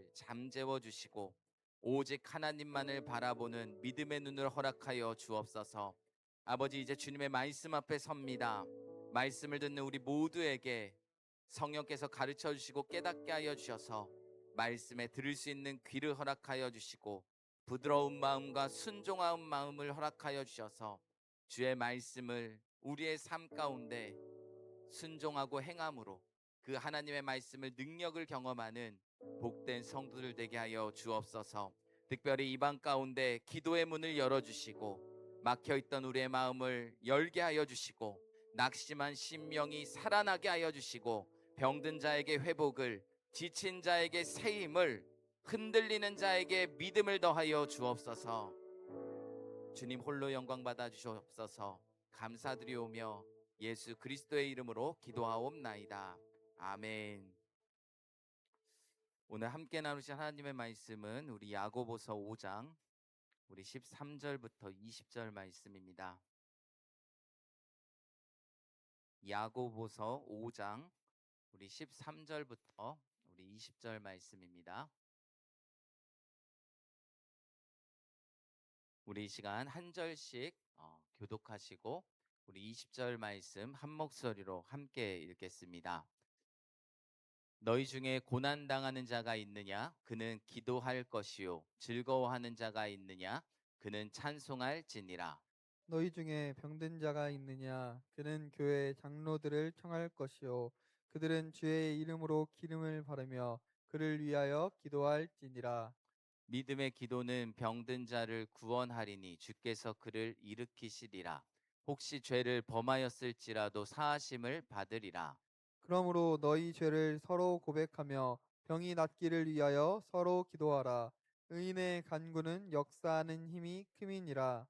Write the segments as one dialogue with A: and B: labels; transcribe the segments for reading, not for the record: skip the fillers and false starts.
A: 마음을 잠재워 주시고 오직 하나님만을 바라보는 믿음의 눈을 허락하여 주옵소서. 아버지, 이제 주님의 말씀 앞에 섭니다. 말씀을 듣는 우리 모두에게 성령께서 가르쳐 주시고 깨닫게 하여 주셔서 말씀에 들을 수 있는 귀를 허락하여 주시고 부드러운 마음과 순종한 마음을 허락하여 주셔서 주의 말씀을 우리의 삶 가운데 순종하고 행함으로 그 하나님의 말씀을 능력을 경험하는 복된 성도들 되게 하여 주옵소서. 특별히 이방 가운데 기도의 문을 열어주시고 막혀있던 우리의 마음을 열게 하여 주시고 낙심한 심령이 살아나게 하여 주시고 병든 자에게 회복을, 지친 자에게 새 힘을, 흔들리는 자에게 믿음을 더하여 주옵소서. 주님 홀로 영광 받아 주시옵소서. 감사드리오며 예수 그리스도의 이름으로 기도하옵나이다. 아멘. 오늘 함께 나누실 하나님의 말씀은 우리 야고보서 5장 우리 13절부터 20절 말씀입니다. 야고보서 5장 우리 13절부터 우리 20절 말씀입니다. 우리 이 시간 한 절씩 교독하시고 우리 20절 말씀 한 목소리로 함께 읽겠습니다. 너희 중에 고난 당하는 자가 있느냐? 그는 기도할 것이요. 즐거워하는 자가 있느냐? 그는 찬송할지니라.
B: 너희 중에 병든 자가 있느냐? 그는 교회 장로들을 청할 것이요. 그들은 주의 이름으로 기름을 바르며 그를 위하여 기도할지니라.
A: 믿음의 기도는 병든 자를 구원하리니 주께서 그를 일으키시리라. 혹시 죄를 범하였을지라도 사하심을 받으리라.
B: 그러므로 너희 죄를 서로 고백하며 병이 낫기를 위하여 서로 기도하라. 의인의 간구는 역사하는 힘이 큼이니라.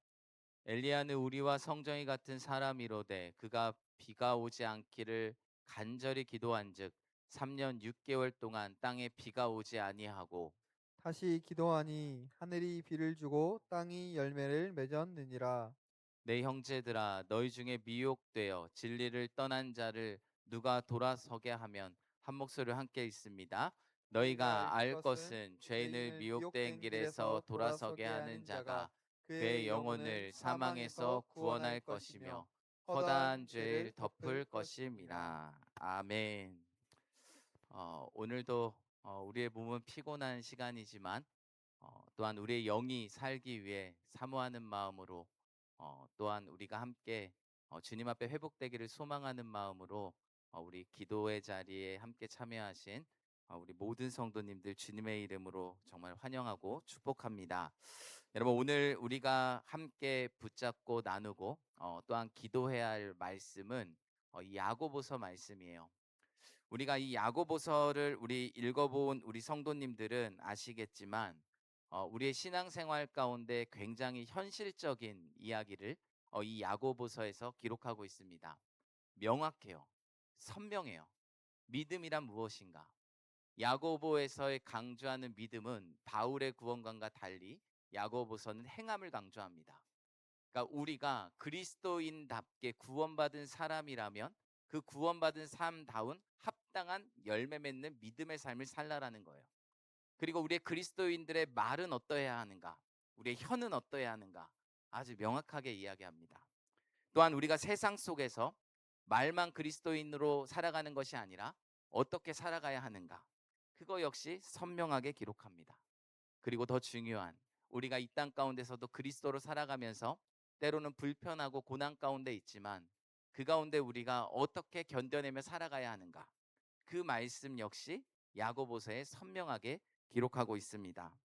A: 엘리야는 우리와 성정이 같은 사람이로되 그가 비가 오지 않기를 간절히 기도한즉 3년 6개월 동안 땅에 비가 오지 아니하고
B: 다시 기도하니 하늘이 비를 주고 땅이 열매를 맺었느니라.
A: 내 형제들아 너희 중에 미혹되어 진리를 떠난 자를 누가 돌아서게 하면 한 목소리로 함께 있습니다.
B: 너희가
A: 너희가
B: 알
A: 알
B: 것은
A: 것은 죄인을
B: 죄인을
A: 미혹된
B: 미혹된
A: 길에서
B: 길에서
A: 돌아서게
B: 돌아서게
A: 하는
B: 하는 자가
A: 자가 그의
B: 그의 영혼을
A: 영혼을
B: 사망에서
A: 사망에서
B: 구원할
A: 구원할
B: 것이며
A: 것이며
B: 허다한
A: 허다한
B: 죄를
A: 죄를
B: 덮을
A: 덮을
B: 것임이라.
A: 것임이라. 아멘. 오늘도 우리의 몸은 피곤한 시간이지만 또한 우리의 영이 살기 위해 사모하는 마음으로 또한 우리가 함께 주님 앞에 회복되기를 소망하는 마음으로 우리 기도의 자리에 함께 참여하신 우리 모든 성도님들 주님의 이름으로 정말 환영하고 축복합니다. 여러분, 오늘 우리가 함께 붙잡고 나누고 또한 기도해야 할 말씀은 이 야고보서 말씀이에요. 우리가 이 야고보서를 우리 읽어본 우리 성도님들은 아시겠지만 우리의 신앙생활 가운데 굉장히 현실적인 이야기를 이 야고보서에서 기록하고 있습니다. 명확해요. 선명해요. 믿음이란 무엇인가? 야고보에서의 강조하는 믿음은 바울의 구원관과 달리 야고보서는 행함을 강조합니다. 그러니까 우리가 그리스도인답게 구원받은 사람이라면 그 구원받은 삶다운 합당한 열매 맺는 믿음의 삶을 살라라는 거예요. 그리고 우리의 그리스도인들의 말은 어떠해야 하는가? 우리의 혀는 어떠해야 하는가? 아주 명확하게 이야기합니다. 또한 우리가 세상 속에서 말만 그리스도인으로 살아가는 것이 아니라 어떻게 살아가야 하는가? 그거 역시 선명하게 기록합니다. 그리고 더 중요한, 우리가 이 땅 가운데서도 그리스도로 살아가면서 때로는 불편하고 고난 가운데 있지만 그 가운데 우리가 어떻게 견뎌내며 살아가야 하는가? 그 말씀 역시 야고보서에 선명하게 기록하고 있습니다.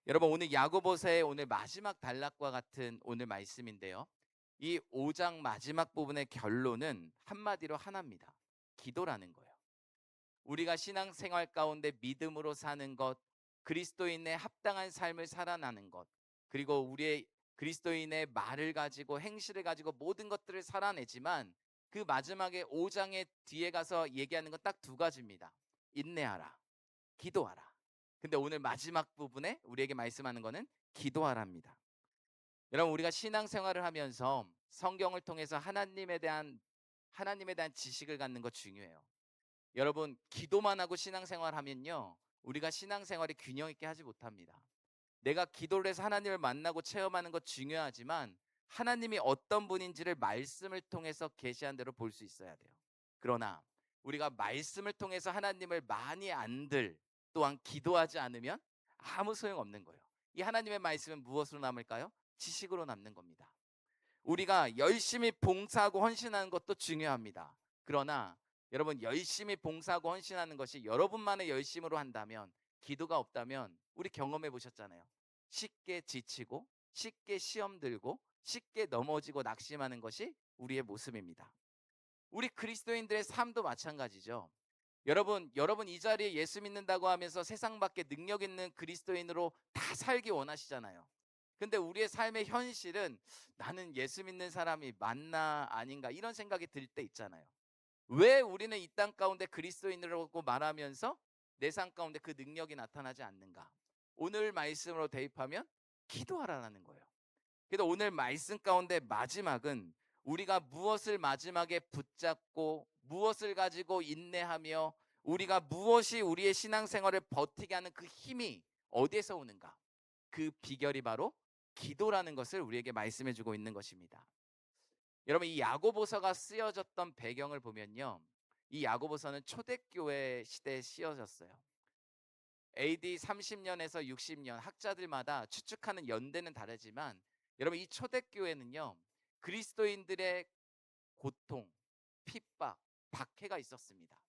A: 여러분, 오늘 야고보서의 오늘 마지막 단락과 같은 오늘 말씀인데요. 이 5장 마지막 부분의 결론은 한마디로 하나입니다. 기도라는 거예요. 우리가 신앙생활 가운데 믿음으로 사는 것, 그리스도인의 합당한 삶을 살아나는 것, 그리고 우리의 그리스도인의 말을 가지고 행실을 가지고 모든 것들을 살아내지만 그 마지막에 5장의 뒤에 가서 얘기하는 건 딱 두 가지입니다. 인내하라, 기도하라. 근데 오늘 마지막 부분에 우리에게 말씀하는 거는 기도하랍니다. 여러분, 우리가 신앙생활을 하면서 성경을 통해서 하나님에 대한 지식을 갖는 거 중요해요. 여러분, 기도만 하고 신앙생활 하면요, 우리가 신앙생활이 균형 있게 하지 못합니다. 내가 기도를 해서 하나님을 만나고 체험하는 것 중요하지만 하나님이 어떤 분인지를 말씀을 통해서 계시한 대로 볼 수 있어야 돼요. 그러나 우리가 말씀을 통해서 하나님을 많이 안들 또한 기도하지 않으면 아무 소용없는 거예요. 이 하나님의 말씀은 무엇으로 남을까요? 지식으로 남는 겁니다. 우리가 열심히 봉사하고 헌신하는 것도 중요합니다. 그러나 여러분, 열심히 봉사하고 헌신하는 것이 여러분만의 열심으로 한다면, 기도가 없다면, 우리 경험해 보셨잖아요. 쉽게 지치고 쉽게 시험 들고 쉽게 넘어지고 낙심하는 것이 우리의 모습입니다. 우리 그리스도인들의 삶도 마찬가지죠. 여러분 이 자리에 예수 믿는다고 하면서 세상 밖에 능력 있는 그리스도인으로 다 살기 원하시잖아요. 근데 우리의 삶의 현실은 나는 예수 믿는 사람이 맞나 아닌가 이런 생각이 들 때 있잖아요. 왜 우리는 이 땅 가운데 그리스도인이라고 말하면서 내 삶 가운데 그 능력이 나타나지 않는가? 오늘 말씀으로 대입하면 기도하라는 거예요. 그래서 오늘 말씀 가운데 마지막은 우리가 무엇을 마지막에 붙잡고 무엇을 가지고 인내하며 우리가 무엇이 우리의 신앙생활을 버티게 하는 그 힘이 어디에서 오는가? 그 비결이 바로 기도라는 것을 우리에게 말씀해 주고 있는 것입니다. 여러분, 이 야고보서가 쓰여졌던 배경을 보면요. 이 야고보서는 초대교회 시대에 쓰여졌어요. AD 30년에서 60년, 학자들마다 추측하는 연대는 다르지만 여러분, 이 초대교회는요. 그리스도인들의 고통, 핍박, 박해가 있었습니다.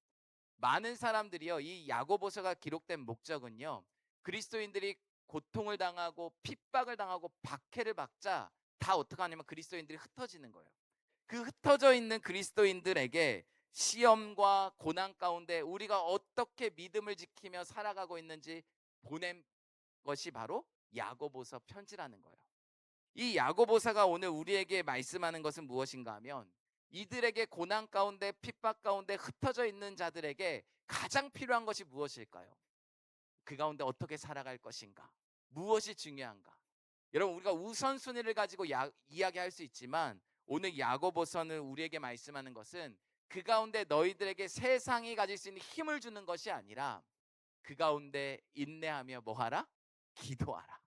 A: 많은 사람들이요. 이 야고보서가 기록된 목적은요. 그리스도인들이 고통을 당하고 핍박을 당하고 박해를 받자 다 어떻게 하냐면 그리스도인들이 흩어지는 거예요. 그 흩어져 있는 그리스도인들에게 시험과 고난 가운데 우리가 어떻게 믿음을 지키며 살아가고 있는지 보낸 것이 바로 야고보서 편지라는 거예요. 이 야고보서가 오늘 우리에게 말씀하는 것은 무엇인가 하면 이들에게 고난 가운데 핍박 가운데 흩어져 있는 자들에게 가장 필요한 것이 무엇일까요? 그 가운데 어떻게 살아갈 것인가? 무엇이 중요한가? 여러분, 우리가 우선순위를 가지고 이야기할 수 있지만 오늘 야고보서는 우리에게 말씀하는 것은 그 가운데 너희들에게 세상이 가질 수 있는 힘을 주는 것이 아니라 그 가운데 인내하며 뭐하라? 기도하라.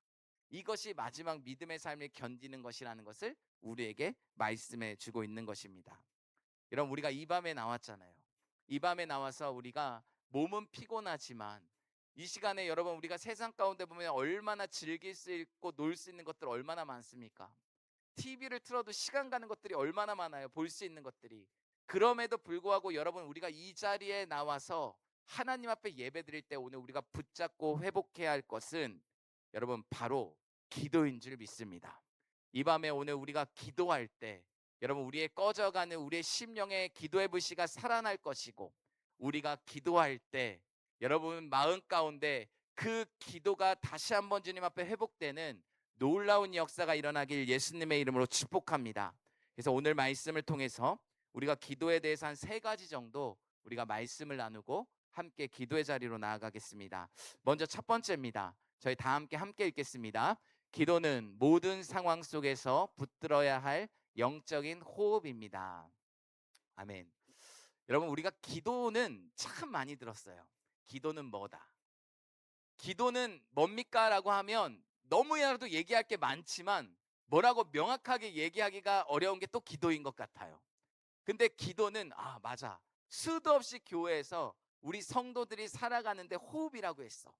A: 이것이 마지막 믿음의 삶을 견디는 것이라는 것을 우리에게 말씀해 주고 있는 것입니다. 여러분, 우리가 이 밤에 나왔잖아요. 이 밤에 나와서 우리가 몸은 피곤하지만 이 시간에 여러분 우리가 세상 가운데 보면 얼마나 즐길 수 있고 놀 수 있는 것들 얼마나 많습니까? TV를 틀어도 시간 가는 것들이 얼마나 많아요. 볼 수 있는 것들이. 그럼에도 불구하고 여러분, 우리가 이 자리에 나와서 하나님 앞에 예배드릴 때 오늘 우리가 붙잡고 회복해야 할 것은 여러분 바로 기도인 줄 믿습니다. 이 밤에 오늘 우리가 기도할 때 여러분 우리의 꺼져가는 우리의 심령의 기도의 불씨가 살아날 것이고, 우리가 기도할 때 여러분 마음 가운데 그 기도가 다시 한번 주님 앞에 회복되는 놀라운 역사가 일어나길 예수님의 이름으로 축복합니다. 그래서 오늘 말씀을 통해서 우리가 기도에 대해서 한 3가지 정도 우리가 말씀을 나누고 함께 기도의 자리로 나아가겠습니다. 먼저 첫 번째입니다. 저희 다 함께 읽겠습니다. 기도는 모든 상황 속에서 붙들어야 할 영적인 호흡입니다. 아멘. 여러분, 우리가 기도는 참 많이 들었어요. 기도는 뭐다? 기도는 뭡니까? 라고 하면 너무나도 얘기할 게 많지만 뭐라고 명확하게 얘기하기가 어려운 게 또 기도인 것 같아요. 근데 기도는 맞아. 수도 없이 교회에서 우리 성도들이 살아가는데 호흡이라고 했어.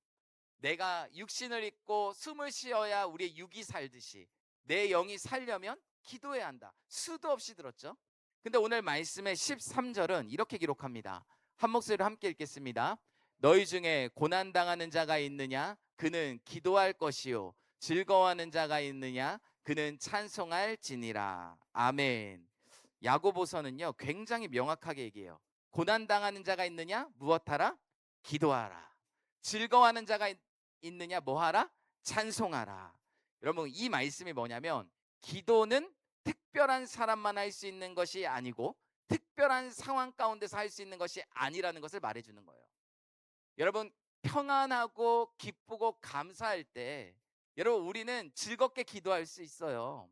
A: 내가 육신을 입고 숨을 쉬어야 우리의 육이 살듯이 내 영이 살려면 기도해야 한다. 수도 없이 들었죠. 근데 오늘 말씀의 13절은 이렇게 기록합니다. 한 목소리로 함께 읽겠습니다. 너희 중에 고난당하는 자가 있느냐? 그는 기도할 것이요. 즐거워하는 자가 있느냐? 그는 찬송할지니라. 아멘. 야고보서는요 굉장히 명확하게 얘기해요. 고난당하는 자가 있느냐? 무엇하라? 기도하라. 즐거워하는 자가 있느냐? 뭐하라? 찬송하라. 여러분, 이 말씀이 뭐냐면 기도는 특별한 사람만 할 수 있는 것이 아니고 특별한 상황 가운데서 할 수 있는 것이 아니라는 것을 말해주는 거예요. 여러분, 평안하고 기쁘고 감사할 때 여러분 우리는 즐겁게 기도할 수 있어요.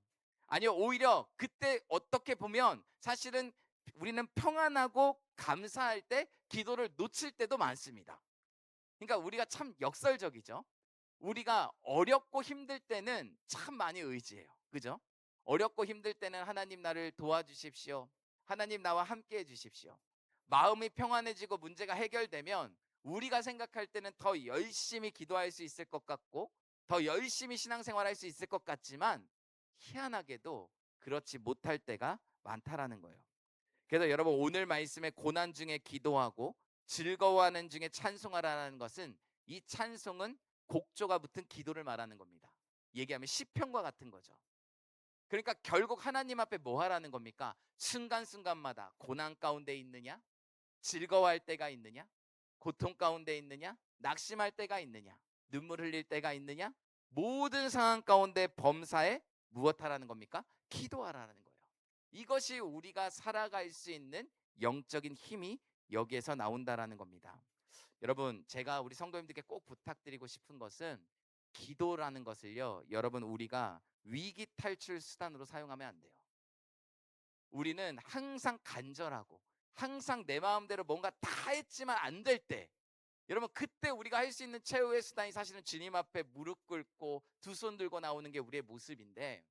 A: 아니요, 오히려 그때 어떻게 보면 사실은 우리는 평안하고 감사할 때 기도를 놓칠 때도 많습니다. 그러니까 우리가 참 역설적이죠. 우리가 어렵고 힘들 때는 참 많이 의지해요. 그죠? 어렵고 힘들 때는 하나님 나를 도와주십시오. 하나님 나와 함께 해주십시오. 마음이 평안해지고 문제가 해결되면 우리가 생각할 때는 더 열심히 기도할 수 있을 것 같고 더 열심히 신앙생활할 수 있을 것 같지만 희한하게도 그렇지 못할 때가 많다라는 거예요. 그래서 여러분 오늘 말씀에 고난 중에 기도하고 즐거워하는 중에 찬송하라는 것은 이 찬송은 곡조가 붙은 기도를 말하는 겁니다. 얘기하면 시편과 같은 거죠. 그러니까 결국 하나님 앞에 뭐 하라는 겁니까? 순간순간마다 고난 가운데 있느냐? 즐거워할 때가 있느냐? 고통 가운데 있느냐? 낙심할 때가 있느냐? 눈물 흘릴 때가 있느냐? 모든 상황 가운데 범사에 무엇하라는 겁니까? 기도하라는 거예요. 이것이 우리가 살아갈 수 있는 영적인 힘이 여기에서 나온다라는 겁니다. 여러분, 제가 우리 성도님들께 꼭 부탁드리고 싶은 것은 기도라는 것을요, 여러분 우리가 위기 탈출 수단으로 사용하면 안 돼요. 우리는 항상 간절하고 항상 내 마음대로 뭔가 다 했지만 안 될 때, 여러분 그때 우리가 할 수 있는 최후의 수단이 사실은 주님 앞에 무릎 꿇고 두 손 들고 나오는 게 우리의 모습인데,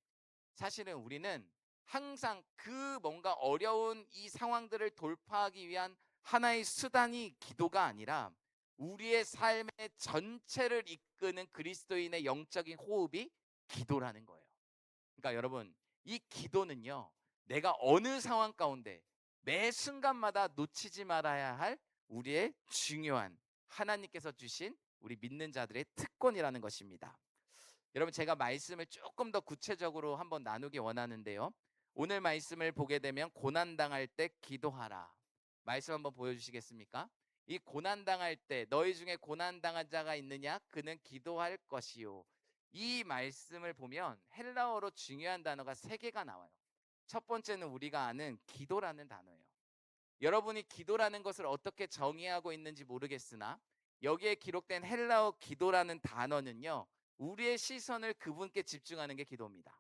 A: 사실은 우리는 항상 그 뭔가 어려운 이 상황들을 돌파하기 위한 하나의 수단이 기도가 아니라 우리의 삶의 전체를 이끄는 그리스도인의 영적인 호흡이 기도라는 거예요. 그러니까 여러분, 이 기도는요, 내가 어느 상황 가운데 매 순간마다 놓치지 말아야 할 우리의 중요한 하나님께서 주신 우리 믿는 자들의 특권이라는 것입니다. 여러분, 제가 말씀을 조금 더 구체적으로 한번 나누기 원하는데요. 오늘 말씀을 보게 되면 고난당할 때 기도하라. 말씀 한번 보여주시겠습니까? 이 고난당할 때 너희 중에 고난당한 자가 있느냐? 그는 기도할 것이요. 이 말씀을 보면 헬라어로 중요한 단어가 세 개가 나와요. 첫 번째는 우리가 아는 기도라는 단어예요. 여러분이 기도라는 것을 어떻게 정의하고 있는지 모르겠으나 여기에 기록된 헬라어 기도라는 단어는요, 우리의 시선을 그분께 집중하는 게 기도입니다.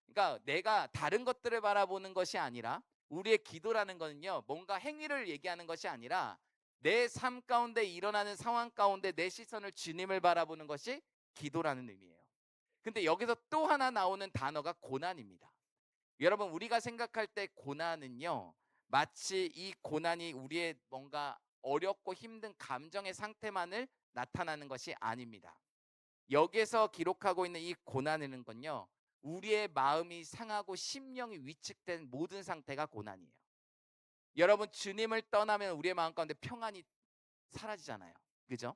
A: 그러니까 내가 다른 것들을 바라보는 것이 아니라, 우리의 기도라는 것은요, 뭔가 행위를 얘기하는 것이 아니라 내 삶 가운데 일어나는 상황 가운데 내 시선을 주님을 바라보는 것이 기도라는 의미예요. 근데 여기서 또 하나 나오는 단어가 고난입니다. 여러분, 우리가 생각할 때 고난은요, 마치 이 고난이 우리의 뭔가 어렵고 힘든 감정의 상태만을 나타나는 것이 아닙니다. 여기에서 기록하고 있는 이 고난이라는 건요, 우리의 마음이 상하고 심령이 위축된 모든 상태가 고난이에요. 여러분, 주님을 떠나면 우리의 마음 가운데 평안이 사라지잖아요. 그죠?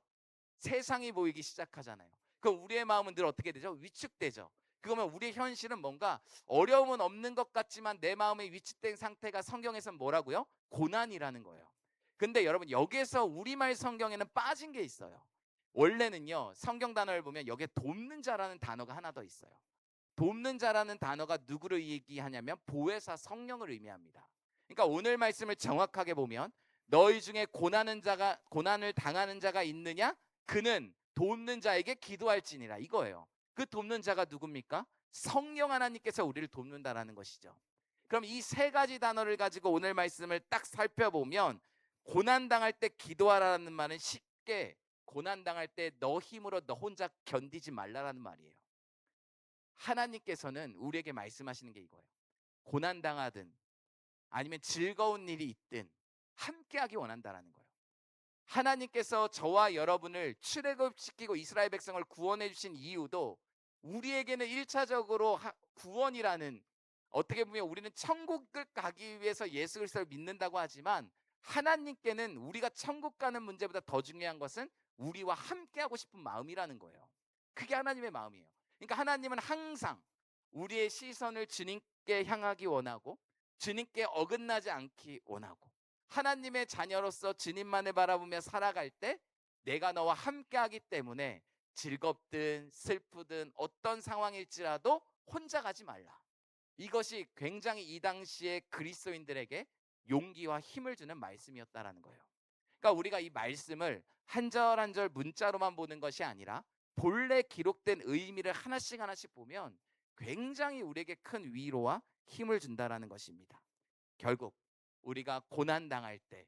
A: 세상이 보이기 시작하잖아요. 그럼 우리의 마음은 늘 어떻게 되죠? 위축되죠. 그러면 우리의 현실은 뭔가 어려움은 없는 것 같지만 내 마음의 위축된 상태가 성경에서는 뭐라고요? 고난이라는 거예요. 근데 여러분, 여기에서 우리말 성경에는 빠진 게 있어요. 원래는요, 성경 단어를 보면 여기에 돕는 자라는 단어가 하나 더 있어요. 돕는 자라는 단어가 누구를 얘기하냐면 보혜사 성령을 의미합니다. 그러니까 오늘 말씀을 정확하게 보면 너희 중에 고난을 당하는 자가 있느냐? 그는 돕는 자에게 기도할지니라, 이거예요. 그 돕는 자가 누굽니까? 성령 하나님께서 우리를 돕는다라는 것이죠. 그럼 이 세 가지 단어를 가지고 오늘 말씀을 딱 살펴보면, 고난 당할 때 기도하라는 말은 쉽게 고난 당할 때 너 힘으로 너 혼자 견디지 말라라는 말이에요. 하나님께서는 우리에게 말씀하시는 게 이거예요. 고난 당하든 아니면 즐거운 일이 있든 함께하기 원한다라는 거예요. 하나님께서 저와 여러분을 출애굽시키고 이스라엘 백성을 구원해 주신 이유도 우리에게는 1차적으로 구원이라는, 어떻게 보면 우리는 천국을 가기 위해서 예수 그리스도를 믿는다고 하지만 하나님께는 우리가 천국 가는 문제보다 더 중요한 것은 우리와 함께하고 싶은 마음이라는 거예요. 그게 하나님의 마음이에요. 그러니까 하나님은 항상 우리의 시선을 주님께 향하기 원하고 주님께 어긋나지 않기 원하고, 하나님의 자녀로서 주님만을 바라보며 살아갈 때 내가 너와 함께하기 때문에 즐겁든 슬프든 어떤 상황일지라도 혼자 가지 말라. 이것이 굉장히 이 당시에 그리스도인들에게 용기와 힘을 주는 말씀이었다라는 거예요. 그러니까 우리가 이 말씀을 한 절 한 절 문자로만 보는 것이 아니라 본래 기록된 의미를 하나씩 하나씩 보면 굉장히 우리에게 큰 위로와 힘을 준다라는 것입니다. 결국 우리가 고난 당할 때,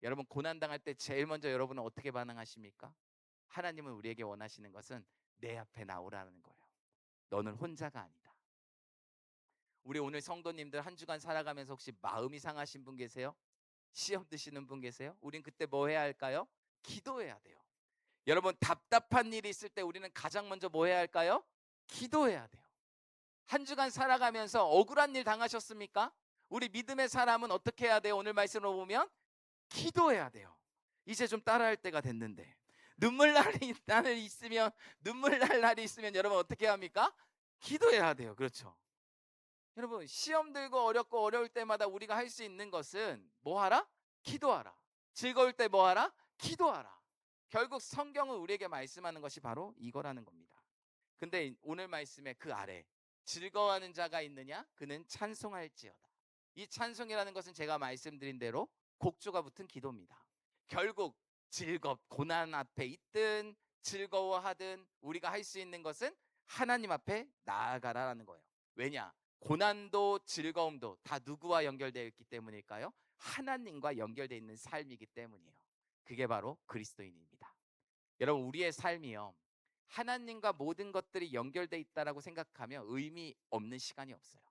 A: 여러분 고난 당할 때 제일 먼저 여러분은 어떻게 반응하십니까? 하나님은 우리에게 원하시는 것은 내 앞에 나오라는 거예요. 너는 혼자가 아니다. 우리 오늘 성도님들 한 주간 살아가면서 혹시 마음이 상하신 분 계세요? 시험 드시는 분 계세요? 우린 그때 뭐 해야 할까요? 기도해야 돼요. 여러분, 답답한 일이 있을 때 우리는 가장 먼저 뭐 해야 할까요? 기도해야 돼요. 한 주간 살아가면서 억울한 일 당하셨습니까? 우리 믿음의 사람은 어떻게 해야 돼요? 오늘 말씀으로 보면 기도해야 돼요. 이제 좀 따라할 때가 됐는데 눈물 날이 있으면 눈물 날 날이 있으면 여러분 어떻게 합니까? 기도해야 돼요. 그렇죠? 여러분, 시험 들고 어렵고 어려울 때마다 우리가 할 수 있는 것은 뭐 하라? 기도하라. 즐거울 때 뭐 하라? 기도하라. 결국 성경은 우리에게 말씀하는 것이 바로 이거라는 겁니다. 근데 오늘 말씀에 그 아래 즐거워하는 자가 있느냐? 그는 찬송할지어다. 이 찬송이라는 것은 제가 말씀드린 대로 곡조가 붙은 기도입니다. 결국 고난 앞에 있든 즐거워하든 우리가 할 수 있는 것은 하나님 앞에 나아가라라는 거예요. 왜냐? 고난도 즐거움도 다 누구와 연결되어 있기 때문일까요? 하나님과 연결되어 있는 삶이기 때문이에요. 그게 바로 그리스도인입니다. 여러분, 우리의 삶이요, 하나님과 모든 것들이 연결되어 있다라고 생각하면 의미 없는 시간이 없어요.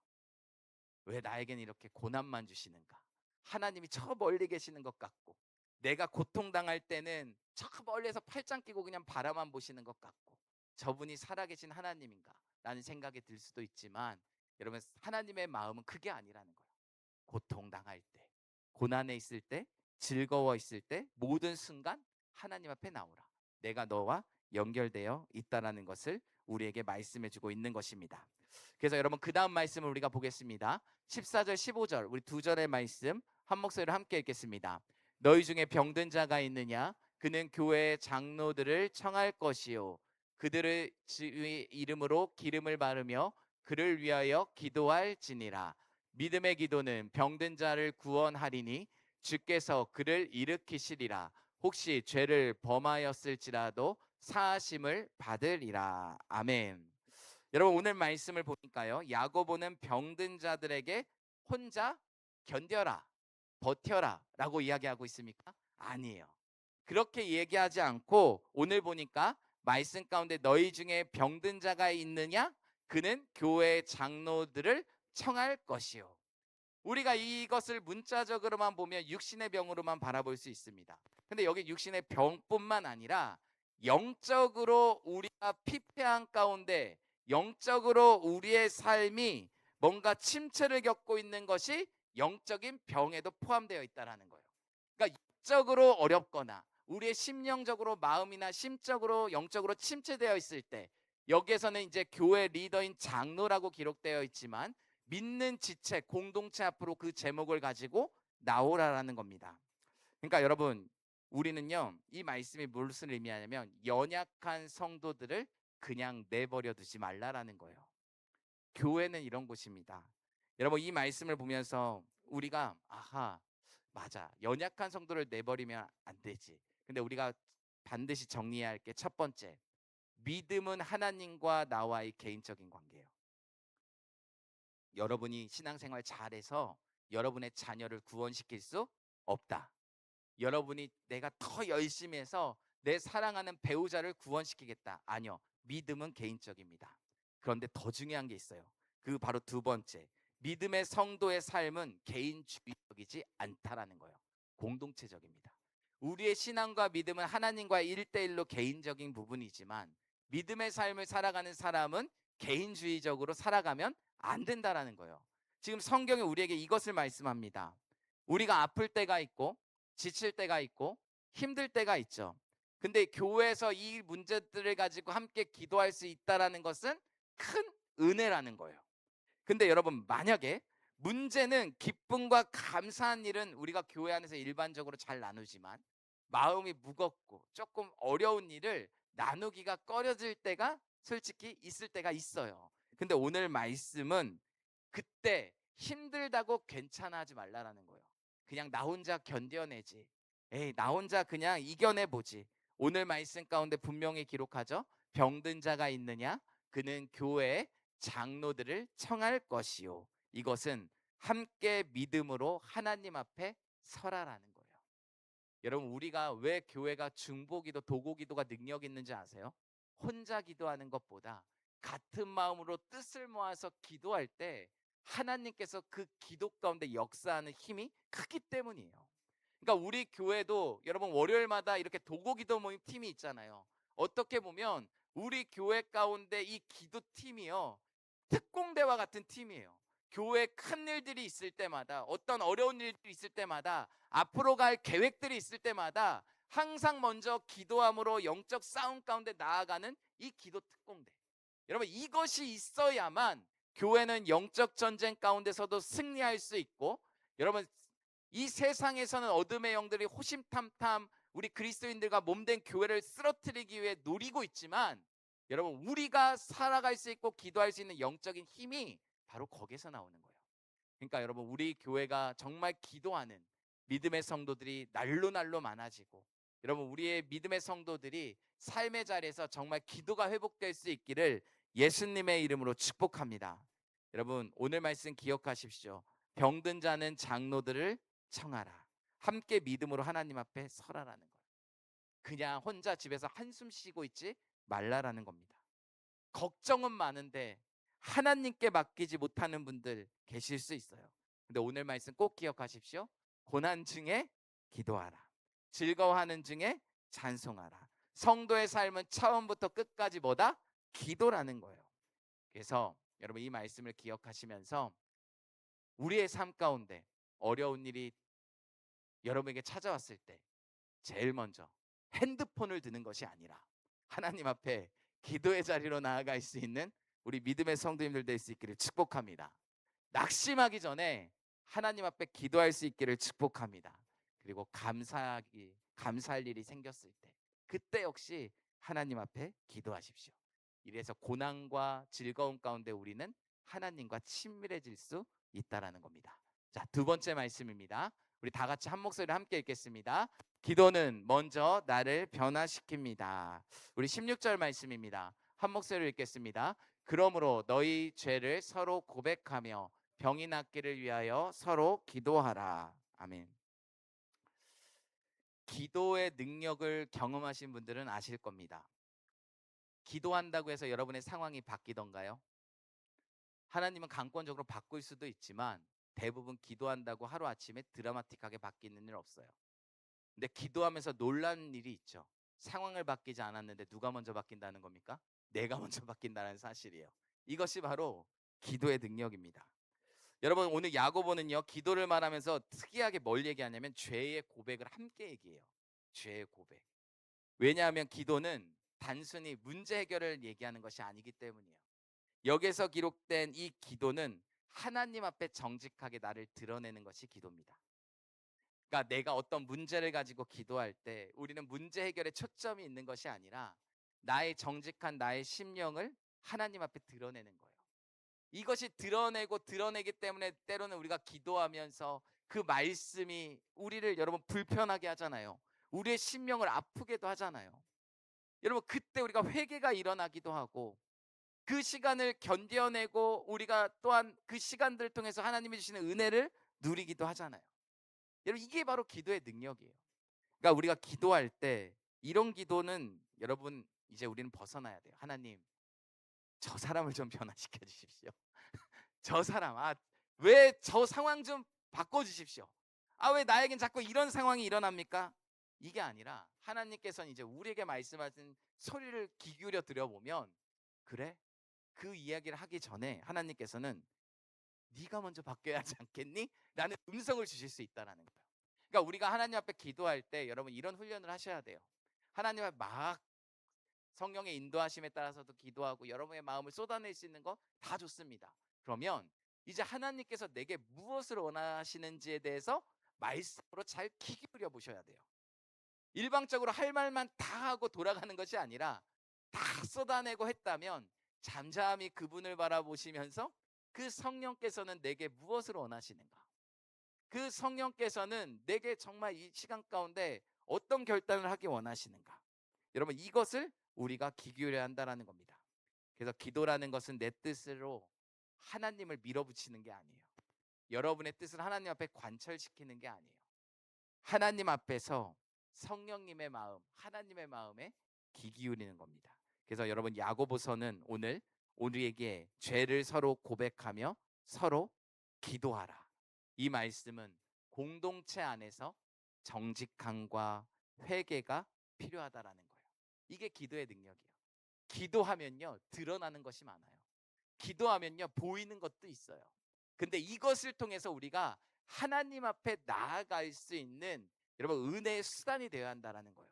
A: 왜 나에게는 이렇게 고난만 주시는가? 하나님이 저 멀리 계시는 것 같고, 내가 고통당할 때는 저 멀리에서 팔짱 끼고 그냥 바라만 보시는 것 같고, 저분이 살아계신 하나님인가? 라는 생각이 들 수도 있지만, 여러분, 하나님의 마음은 그게 아니라는 거예요. 고통당할 때, 고난에 있을 때, 즐거워 있을 때, 모든 순간 하나님 앞에 나오라. 내가 너와 연결되어 있다라는 것을 우리에게 말씀해 주고 있는 것입니다. 그래서 여러분, 그 다음 말씀을 우리가 보겠습니다. 14절 15절 우리 두 절의 말씀 한 목소리로 함께 읽겠습니다. 너희 중에 병든 자가 있느냐? 그는 교회의 장로들을 청할 것이요 그들의 이름으로 기름을 바르며 그를 위하여 기도할지니라. 믿음의 기도는 병든 자를 구원하리니 주께서 그를 일으키시리라. 혹시 죄를 범하였을지라도 사하심을 받으리라. 아멘. 여러분, 오늘 말씀을 보니까요, 야고보는 병든 자들에게 혼자 견뎌라, 버텨라 라고 이야기하고 있습니까? 아니에요. 그렇게 얘기하지 않고 오늘 보니까 말씀 가운데 너희 중에 병든 자가 있느냐? 그는 교회 장로들을 청할 것이요. 우리가 이것을 문자적으로만 보면 육신의 병으로만 바라볼 수 있습니다. 근데 여기 육신의 병뿐만 아니라 영적으로 우리가 피폐한 가운데 영적으로 우리의 삶이 뭔가 침체를 겪고 있는 것이 영적인 병에도 포함되어 있다는 거예요. 그러니까 영적으로 어렵거나 우리의 심령적으로 마음이나 심적으로 영적으로 침체되어 있을 때 여기에서는 이제 교회 리더인 장로라고 기록되어 있지만 믿는 지체 공동체 앞으로 그 제목을 가지고 나오라라는 겁니다. 그러니까 여러분, 우리는요, 이 말씀이 무엇을 의미하냐면 연약한 성도들을 그냥 내버려 두지 말라라는 거예요. 교회는 이런 곳입니다. 여러분, 이 말씀을 보면서 우리가 아하, 맞아, 연약한 성도를 내버리면 안 되지. 근데 우리가 반드시 정리해야 할 게 첫 번째, 믿음은 하나님과 나와의 개인적인 관계예요. 여러분이 신앙생활 잘해서 여러분의 자녀를 구원시킬 수 없다. 여러분이 내가 더 열심히 해서 내 사랑하는 배우자를 구원시키겠다. 아니요. 믿음은 개인적입니다. 그런데 더 중요한 게 있어요. 그 바로 두 번째. 믿음의 성도의 삶은 개인주의적이지 않다라는 거예요. 공동체적입니다. 우리의 신앙과 믿음은 하나님과 1대1로 개인적인 부분이지만 믿음의 삶을 살아가는 사람은 개인주의적으로 살아가면 안 된다라는 거예요. 지금 성경이 우리에게 이것을 말씀합니다. 우리가 아플 때가 있고 지칠 때가 있고 힘들 때가 있죠. 근데 교회에서 이 문제들을 가지고 함께 기도할 수 있다라는 것은 큰 은혜라는 거예요. 근데 여러분, 만약에 문제는 기쁨과 감사한 일은 우리가 교회 안에서 일반적으로 잘 나누지만 마음이 무겁고 조금 어려운 일을 나누기가 꺼려질 때가 솔직히 있을 때가 있어요. 근데 오늘 말씀은 그때 힘들다고 괜찮아하지 말라라는 거예요. 그냥 나 혼자 견뎌내지. 에이, 나 혼자 그냥 이겨내보지. 오늘 말씀 가운데 분명히 기록하죠. 병든 자가 있느냐? 그는 교회의 장로들을 청할 것이요. 이것은 함께 믿음으로 하나님 앞에 서라라는 거예요. 여러분 우리가 왜 교회가 중보기도 도고기도가 능력 있는지 아세요? 혼자 기도하는 것보다 같은 마음으로 뜻을 모아서 기도할 때 하나님께서 그 기도 가운데 역사하는 힘이 크기 때문이에요. 그러니까 우리 교회도 여러분 월요일마다 이렇게 도고기도 모임 팀이 있잖아요. 어떻게 보면 우리 교회 가운데 이 기도 팀이요, 특공대와 같은 팀이에요. 교회 큰 일들이 있을 때마다, 어떤 어려운 일들이 있을 때마다, 앞으로 갈 계획들이 있을 때마다 항상 먼저 기도함으로 영적 싸움 가운데 나아가는 이 기도 특공대. 여러분 이것이 있어야만 교회는 영적 전쟁 가운데서도 승리할 수 있고, 여러분 이 세상에서는 어둠의 영들이 호심탐탐 우리 그리스도인들과 몸된 교회를 쓰러뜨리기 위해 노리고 있지만, 여러분 우리가 살아갈 수 있고 기도할 수 있는 영적인 힘이 바로 거기서 나오는 거예요. 그러니까 여러분 우리 교회가 정말 기도하는 믿음의 성도들이 날로 많아지고, 여러분 우리의 믿음의 성도들이 삶의 자리에서 정말 기도가 회복될 수 있기를 예수님의 이름으로 축복합니다. 여러분 오늘 말씀 기억하십시오. 병든 자는 장로들을 청하라. 함께 믿음으로 하나님 앞에 서라라는 거예요. 그냥 혼자 집에서 한숨 쉬고 있지 말라라는 겁니다. 걱정은 많은데 하나님께 맡기지 못하는 분들 계실 수 있어요. 근데 오늘 말씀 꼭 기억하십시오. 고난 중에 기도하라. 즐거워하는 중에 찬송하라. 성도의 삶은 처음부터 끝까지 뭐다? 기도라는 거예요. 그래서 여러분 이 말씀을 기억하시면서 우리의 삶 가운데 어려운 일이 여러분에게 찾아왔을 때 제일 먼저 핸드폰을 드는 것이 아니라 하나님 앞에 기도의 자리로 나아갈 수 있는 우리 믿음의 성도님들 될 수 있기를 축복합니다. 낙심하기 전에 하나님 앞에 기도할 수 있기를 축복합니다. 그리고 감사할 일이 생겼을 때 그때 역시 하나님 앞에 기도하십시오. 이래서 고난과 즐거움 가운데 우리는 하나님과 친밀해질 수 있다라는 겁니다. 자, 두 번째 말씀입니다. 우리 다 같이 한 목소리로 함께 읽겠습니다. 기도는 먼저 나를 변화시킵니다. 우리 16절 말씀입니다. 한 목소리로 읽겠습니다. 그러므로 너희 죄를 서로 고백하며 병이 낫기를 위하여 서로 기도하라. 아멘. 기도의 능력을 경험하신 분들은 아실 겁니다. 기도한다고 해서 여러분의 상황이 바뀌던가요? 하나님은 강권적으로 바꿀 수도 있지만 대부분 기도한다고 하루아침에 드라마틱하게 바뀌는 일 없어요. 근데 기도하면서 놀란 일이 있죠. 상황을 바뀌지 않았는데 누가 먼저 바뀐다는 겁니까? 내가 먼저 바뀐다는 사실이에요. 이것이 바로 기도의 능력입니다. 여러분 오늘 야고보는요 기도를 말하면서 특이하게 뭘 얘기하냐면 죄의 고백을 함께 얘기해요. 죄의 고백. 왜냐하면 기도는 단순히 문제 해결을 얘기하는 것이 아니기 때문이에요. 여기서 기록된 이 기도는 하나님 앞에 정직하게 나를 드러내는 것이 기도입니다. 그러니까 내가 어떤 문제를 가지고 기도할 때 우리는 문제 해결에 초점이 있는 것이 아니라 나의 정직한 나의 심령을 하나님 앞에 드러내는 거예요. 이것이 드러내기 때문에 때로는 우리가 기도하면서 그 말씀이 우리를 여러분 불편하게 하잖아요. 우리의 심령을 아프게도 하잖아요. 여러분 그때 우리가 회개가 일어나기도 하고 그 시간을 견뎌내고 우리가 또한 그 시간들을 통해서 하나님이 주시는 은혜를 누리기도 하잖아요. 여러분 이게 바로 기도의 능력이에요. 그러니까 우리가 기도할 때 이런 기도는 여러분 이제 우리는 벗어나야 돼요. 하나님 저 사람을 좀 변화시켜 주십시오. 저 사람 왜 저 상황 좀 바꿔주십시오. 왜 나에겐 자꾸 이런 상황이 일어납니까? 이게 아니라 하나님께서는 이제 우리에게 말씀하신 소리를 귀 기울여 들어보면 그래? 그 이야기를 하기 전에 하나님께서는 네가 먼저 바뀌어야 하지 않겠니? 라는 음성을 주실 수 있다는 거예요. 그러니까 우리가 하나님 앞에 기도할 때 여러분 이런 훈련을 하셔야 돼요. 하나님 앞에 막 성령의 인도하심에 따라서도 기도하고 여러분의 마음을 쏟아낼 수 있는 거 다 좋습니다. 그러면 이제 하나님께서 내게 무엇을 원하시는지에 대해서 말씀으로 잘 귀 기울여 보셔야 돼요. 일방적으로 할 말만 다 하고 돌아가는 것이 아니라 다 쏟아내고 했다면 잠잠히 그분을 바라보시면서 그 성령께서는 내게 무엇을 원하시는가? 그 성령께서는 내게 정말 이 시간 가운데 어떤 결단을 하기 원하시는가? 여러분 이것을 우리가 귀 기울여야 한다는 겁니다. 그래서 기도라는 것은 내 뜻으로 하나님을 밀어붙이는 게 아니에요. 여러분의 뜻을 하나님 앞에 관철시키는 게 아니에요. 하나님 앞에서 성령님의 마음, 하나님의 마음에 귀 기울이는 겁니다. 그래서 여러분 야고보서는 오늘 우리에게 죄를 서로 고백하며 서로 기도하라. 이 말씀은 공동체 안에서 정직함과 회개가 필요하다라는 거예요. 이게 기도의 능력이에요. 기도하면요 드러나는 것이 많아요. 기도하면요 보이는 것도 있어요. 근데 이것을 통해서 우리가 하나님 앞에 나아갈 수 있는 여러분 은혜의 수단이 되어야 한다라는 거예요.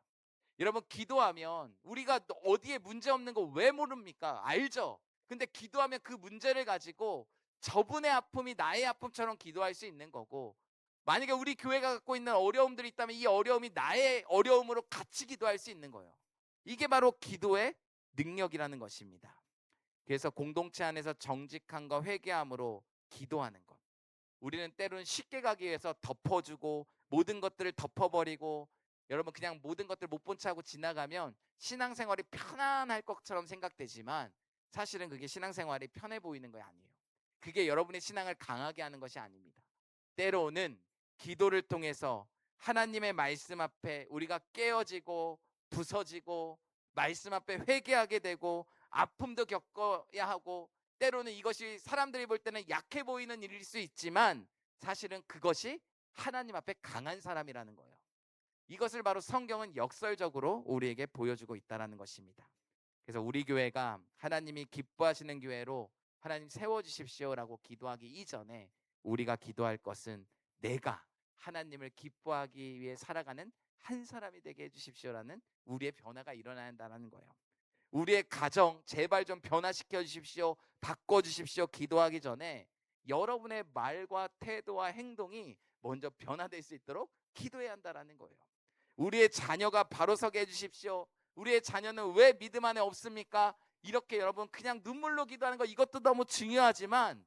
A: 여러분 기도하면 우리가 어디에 문제 없는 거 왜 모릅니까? 알죠. 근데 기도하면 그 문제를 가지고 저분의 아픔이 나의 아픔처럼 기도할 수 있는 거고, 만약에 우리 교회가 갖고 있는 어려움들이 있다면 이 어려움이 나의 어려움으로 같이 기도할 수 있는 거예요. 이게 바로 기도의 능력이라는 것입니다. 그래서 공동체 안에서 정직함과 회개함으로 기도하는 것, 우리는 때로는 쉽게 가기 위해서 덮어주고 모든 것들을 덮어버리고, 여러분 그냥 모든 것들 못 본 척하고 지나가면 신앙생활이 편안할 것처럼 생각되지만 사실은 그게 신앙생활이 편해 보이는 거 아니에요. 그게 여러분의 신앙을 강하게 하는 것이 아닙니다. 때로는 기도를 통해서 하나님의 말씀 앞에 우리가 깨어지고 부서지고 말씀 앞에 회개하게 되고 아픔도 겪어야 하고, 때로는 이것이 사람들이 볼 때는 약해 보이는 일일 수 있지만 사실은 그것이 하나님 앞에 강한 사람이라는 거예요. 이것을 바로 성경은 역설적으로 우리에게 보여주고 있다는 것입니다. 그래서 우리 교회가 하나님이 기뻐하시는 교회로 하나님 세워주십시오라고 기도하기 이전에 우리가 기도할 것은 내가 하나님을 기뻐하기 위해 살아가는 한 사람이 되게 해주십시오라는 우리의 변화가 일어나야 한다는 거예요. 우리의 가정 제발 좀 변화시켜 주십시오, 바꿔 주십시오 기도하기 전에 여러분의 말과 태도와 행동이 먼저 변화될 수 있도록 기도해야 한다는 거예요. 우리의 자녀가 바로 서게 해주십시오. 우리의 자녀는 왜 믿음 안에 없습니까? 이렇게 여러분 그냥 눈물로 기도하는 거 이것도 너무 중요하지만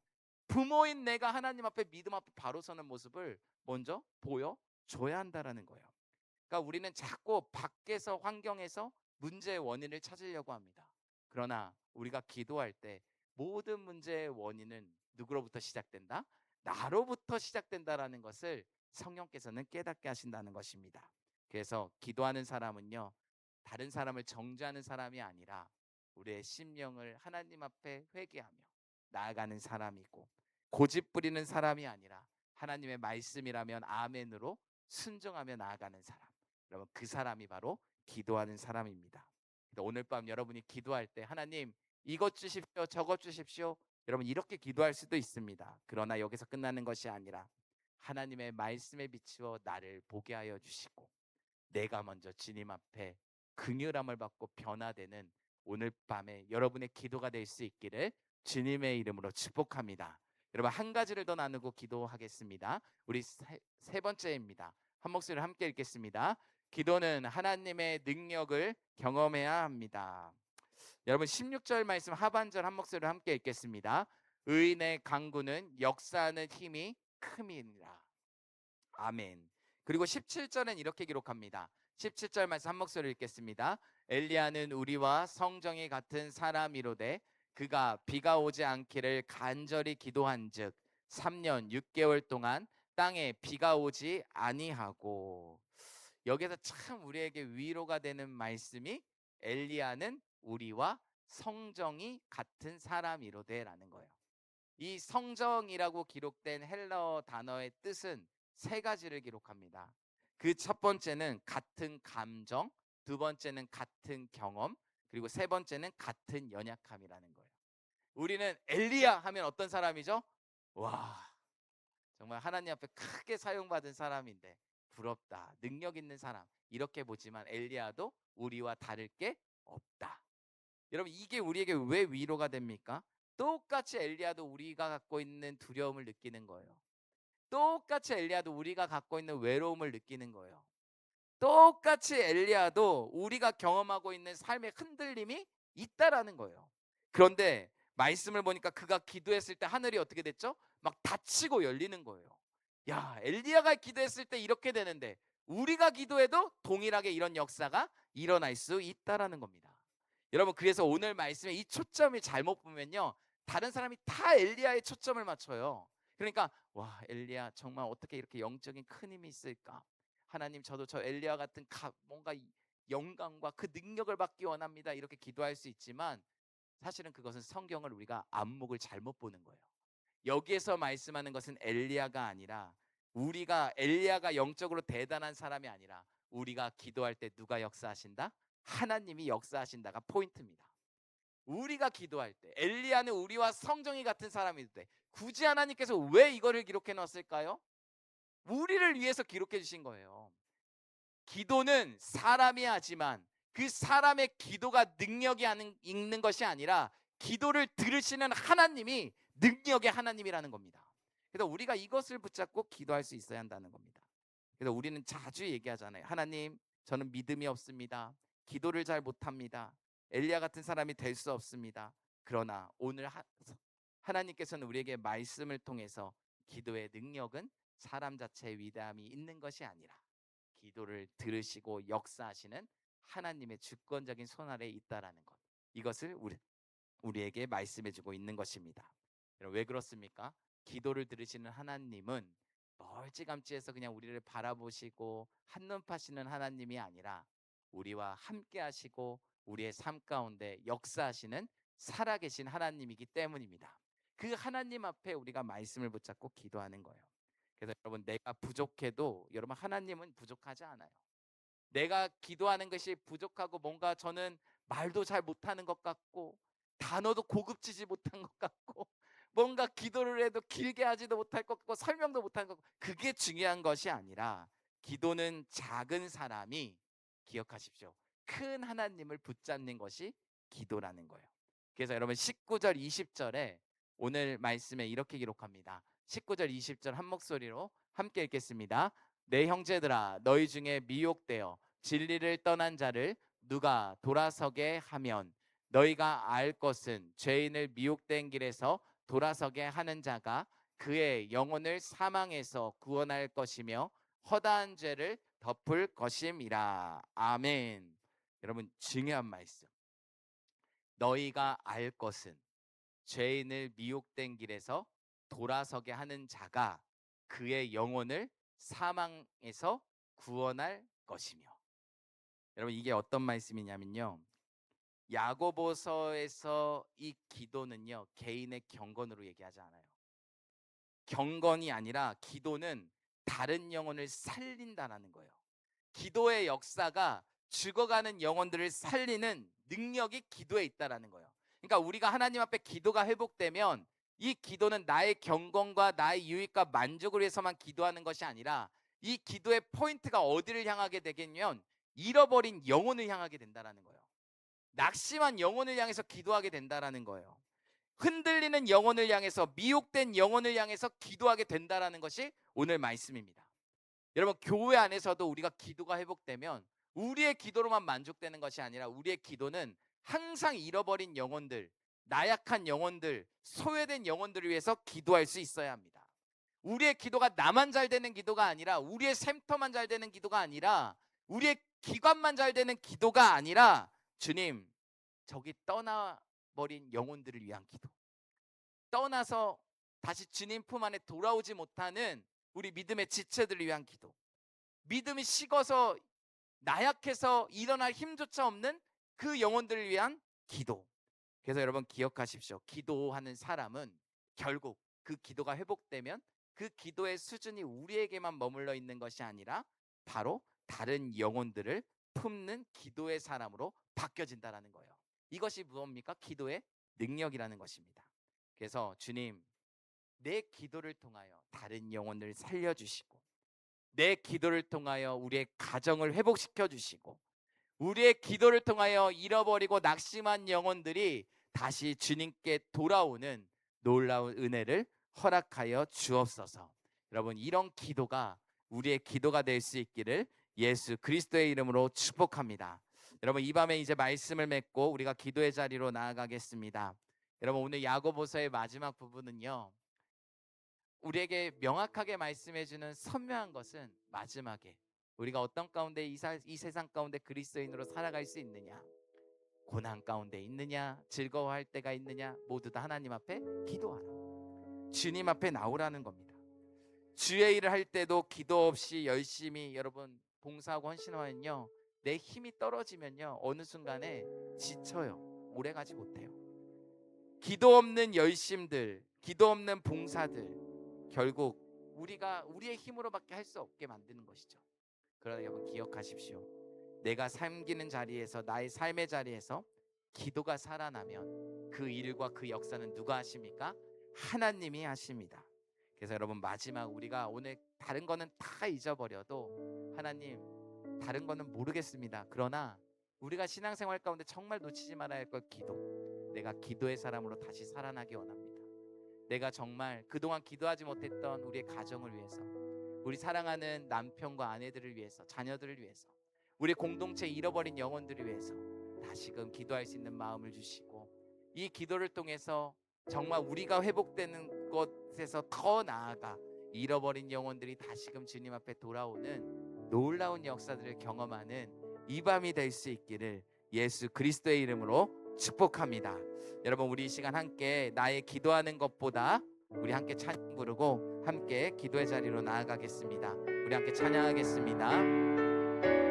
A: 부모인 내가 하나님 앞에 믿음 앞에 바로 서는 모습을 먼저 보여줘야 한다는 거예요. 그러니까 우리는 자꾸 밖에서 환경에서 문제의 원인을 찾으려고 합니다. 그러나 우리가 기도할 때 모든 문제의 원인은 누구로부터 시작된다? 나로부터 시작된다라는 것을 성령께서는 깨닫게 하신다는 것입니다. 그래서 기도하는 사람은요 다른 사람을 정죄하는 사람이 아니라 우리의 심령을 하나님 앞에 회개하며 나아가는 사람이고, 고집 부리는 사람이 아니라 하나님의 말씀이라면 아멘으로 순종하며 나아가는 사람, 여러분 그 사람이 바로 기도하는 사람입니다. 오늘 밤 여러분이 기도할 때 하나님 이것 주십시오 저것 주십시오, 여러분 이렇게 기도할 수도 있습니다. 그러나 여기서 끝나는 것이 아니라 하나님의 말씀에 비추어 나를 보게 하여 주시고 내가 먼저 주님 앞에 긍휼함을 받고 변화되는 오늘 밤에 여러분의 기도가 될 수 있기를 주님의 이름으로 축복합니다. 여러분 한 가지를 더 나누고 기도하겠습니다. 우리 세 번째입니다. 한 목소리를 함께 읽겠습니다. 기도는 하나님의 능력을 경험해야 합니다. 여러분 16절 말씀 하반절 한 목소리를 함께 읽겠습니다. 의인의 강구는 역사하는 힘이 큼이니라. 아멘. 그리고 17절엔 이렇게 기록합니다. 17절 말씀 한 목소리 읽겠습니다. 엘리야는 우리와 성정이 같은 사람이로되 그가 비가 오지 않기를 간절히 기도한즉 3년 6개월 동안 땅에 비가 오지 아니하고. 여기서 참 우리에게 위로가 되는 말씀이 엘리야는 우리와 성정이 같은 사람이로되라는 거예요. 이 성정이라고 기록된 헬러 단어의 뜻은 세 가지를 기록합니다. 그 첫 번째는 같은 감정, 두 번째는 같은 경험, 그리고 세 번째는 같은 연약함이라는 거예요. 우리는 엘리야 하면 어떤 사람이죠? 와, 정말 하나님 앞에 크게 사용받은 사람인데 부럽다, 능력 있는 사람 이렇게 보지만 엘리야도 우리와 다를 게 없다. 여러분 이게 우리에게 왜 위로가 됩니까? 똑같이 엘리야도 우리가 갖고 있는 두려움을 느끼는 거예요. 똑같이 엘리야도 우리가 갖고 있는 외로움을 느끼는 거예요. 똑같이 엘리야도 우리가 경험하고 있는 삶의 흔들림이 있다라는 거예요. 그런데 말씀을 보니까 그가 기도했을 때 하늘이 어떻게 됐죠? 막 닫히고 열리는 거예요. 야, 엘리야가 기도했을 때 이렇게 되는데 우리가 기도해도 동일하게 이런 역사가 일어날 수 있다라는 겁니다. 여러분 그래서 오늘 말씀에 이 초점이 잘못 보면요 다른 사람이 다 엘리야의 초점을 맞춰요. 그러니까 와 엘리야 정말 어떻게 이렇게 영적인 큰 힘이 있을까? 하나님, 저도 저 엘리야 같은 뭔가 영광과 그 능력을 받기 원합니다, 이렇게 기도할 수 있지만 사실은 그것은 성경을 우리가 안목을 잘못 보는 거예요. 여기에서 말씀하는 것은 엘리야가 아니라, 우리가 엘리야가 영적으로 대단한 사람이 아니라 우리가 기도할 때 누가 역사하신다? 하나님이 역사하신다가 포인트입니다. 우리가 기도할 때, 엘리야는 우리와 성정이 같은 사람일 때 굳이 하나님께서 왜 이거를 기록해 놨을까요? 우리를 위해서 기록해 주신 거예요. 기도는 사람이 하지만 그 사람의 기도가 능력이 있는 것이 아니라 기도를 들으시는 하나님이 능력의 하나님이라는 겁니다. 그래서 우리가 이것을 붙잡고 기도할 수 있어야 한다는 겁니다. 그래서 우리는 자주 얘기하잖아요. 하나님, 저는 믿음이 없습니다. 기도를 잘 못합니다. 엘리야 같은 사람이 될 수 없습니다. 그러나 오늘 하나님께서는 우리에게 말씀을 통해서 기도의 능력은 사람 자체의 위대함이 있는 것이 아니라 기도를 들으시고 역사하시는 하나님의 주권적인 손 아래에 있다라는 것, 이것을 우리에게 말씀해주고 있는 것입니다. 여러분, 왜 그렇습니까? 기도를 들으시는 하나님은 멀찌감치해서 그냥 우리를 바라보시고 한눈 파시는 하나님이 아니라 우리와 함께 하시고 우리의 삶 가운데 역사하시는 살아계신 하나님이기 때문입니다. 그 하나님 앞에 우리가 말씀을 붙잡고 기도하는 거예요. 그래서 여러분, 내가 부족해도 여러분, 하나님은 부족하지 않아요. 내가 기도하는 것이 부족하고 뭔가 저는 말도 잘 못하는 것 같고 단어도 고급지지 못한 것 같고 뭔가 기도를 해도 길게 하지도 못할 것 같고 설명도 못한 것 같고, 그게 중요한 것이 아니라 기도는 작은 사람이, 기억하십시오, 큰 하나님을 붙잡는 것이 기도라는 거예요. 그래서 여러분 19절 20절에 오늘 말씀에 이렇게 기록합니다. 19절 20절 한 목소리로 함께 읽겠습니다. 내 형제들아, 너희 중에 미혹되어 진리를 떠난 자를 누가 돌아서게 하면 너희가 알 것은 죄인을 미혹된 길에서 돌아서게 하는 자가 그의 영혼을 사망에서 구원할 것이며 허다한 죄를 덮을 것임이라. 아멘. 여러분, 중요한 말씀. 너희가 알 것은 죄인을 미혹된 길에서 돌아서게 하는 자가 그의 영혼을 사망에서 구원할 것이며. 여러분, 이게 어떤 말씀이냐면요, 야고보서에서 이 기도는요 개인의 경건으로 얘기하지 않아요. 경건이 아니라 기도는 다른 영혼을 살린다라는 거예요. 기도의 역사가 죽어가는 영혼들을 살리는 능력이 기도에 있다라는 거예요. 그러니까 우리가 하나님 앞에 기도가 회복되면 이 기도는 나의 경건과 나의 유익과 만족을 위해서만 기도하는 것이 아니라 이 기도의 포인트가 어디를 향하게 되겠냐면 잃어버린 영혼을 향하게 된다라는 거예요. 낙심한 영혼을 향해서 기도하게 된다라는 거예요. 흔들리는 영혼을 향해서, 미혹된 영혼을 향해서 기도하게 된다라는 것이 오늘 말씀입니다. 여러분, 교회 안에서도 우리가 기도가 회복되면 우리의 기도로만 만족되는 것이 아니라 우리의 기도는 항상 잃어버린 영혼들, 나약한 영혼들, 소외된 영혼들을 위해서 기도할 수 있어야 합니다. 우리의 기도가 나만 잘 되는 기도가 아니라, 우리의 샘터만 잘 되는 기도가 아니라, 우리의 기관만 잘 되는 기도가 아니라, 주님, 저기 떠나버린 영혼들을 위한 기도, 떠나서 다시 주님 품 안에 돌아오지 못하는 우리 믿음의 지체들을 위한 기도, 믿음이 식어서 나약해서 일어날 힘조차 없는 그 영혼들을 위한 기도. 그래서 여러분 기억하십시오. 기도하는 사람은 결국 그 기도가 회복되면 그 기도의 수준이 우리에게만 머물러 있는 것이 아니라 바로 다른 영혼들을 품는 기도의 사람으로 바뀌어진다라는 거예요. 이것이 무엇입니까? 기도의 능력이라는 것입니다. 그래서 주님, 내 기도를 통하여 다른 영혼을 살려주시고, 내 기도를 통하여 우리의 가정을 회복시켜 주시고, 우리의 기도를 통하여 잃어버리고 낙심한 영혼들이 다시 주님께 돌아오는 놀라운 은혜를 허락하여 주옵소서. 여러분, 이런 기도가 우리의 기도가 될 수 있기를 예수 그리스도의 이름으로 축복합니다. 여러분, 이 밤에 이제 말씀을 맺고 우리가 기도의 자리로 나아가겠습니다. 여러분, 오늘 야고보서의 마지막 부분은요, 우리에게 명확하게 말씀해주는 선명한 것은 마지막에 우리가 어떤 가운데 이 세상 가운데 그리스도인으로 살아갈 수 있느냐, 고난 가운데 있느냐, 즐거워할 때가 있느냐, 모두 다 하나님 앞에 기도하라, 주님 앞에 나오라는 겁니다. 주의 일을 할 때도 기도 없이 열심히 여러분 봉사하고 헌신하면요, 내 힘이 떨어지면요, 어느 순간에 지쳐요. 오래 가지 못해요. 기도 없는 열심들, 기도 없는 봉사들, 결국 우리가 우리의 힘으로밖에 할 수 없게 만드는 것이죠. 그러나 여러분 기억하십시오. 내가 섬기는 자리에서, 나의 삶의 자리에서 기도가 살아나면 그 일과 그 역사는 누가 하십니까? 하나님이 하십니다. 그래서 여러분 마지막, 우리가 오늘 다른 거는 다 잊어버려도 하나님 다른 거는 모르겠습니다. 그러나 우리가 신앙생활 가운데 정말 놓치지 말아야 할 것, 기도. 내가 기도의 사람으로 다시 살아나기 원합니다. 내가 정말 그동안 기도하지 못했던 우리의 가정을 위해서, 우리 사랑하는 남편과 아내들을 위해서, 자녀들을 위해서, 우리 공동체 잃어버린 영혼들을 위해서 다시금 기도할 수 있는 마음을 주시고, 이 기도를 통해서 정말 우리가 회복되는 것에서 더 나아가 잃어버린 영혼들이 다시금 주님 앞에 돌아오는 놀라운 역사들을 경험하는 이 밤이 될 수 있기를 예수 그리스도의 이름으로 축복합니다. 여러분, 우리 이 시간 함께 나의 기도하는 것보다 우리 함께 찬양 부르고 함께 기도의 자리로 나아가겠습니다. 우리 함께 찬양하겠습니다.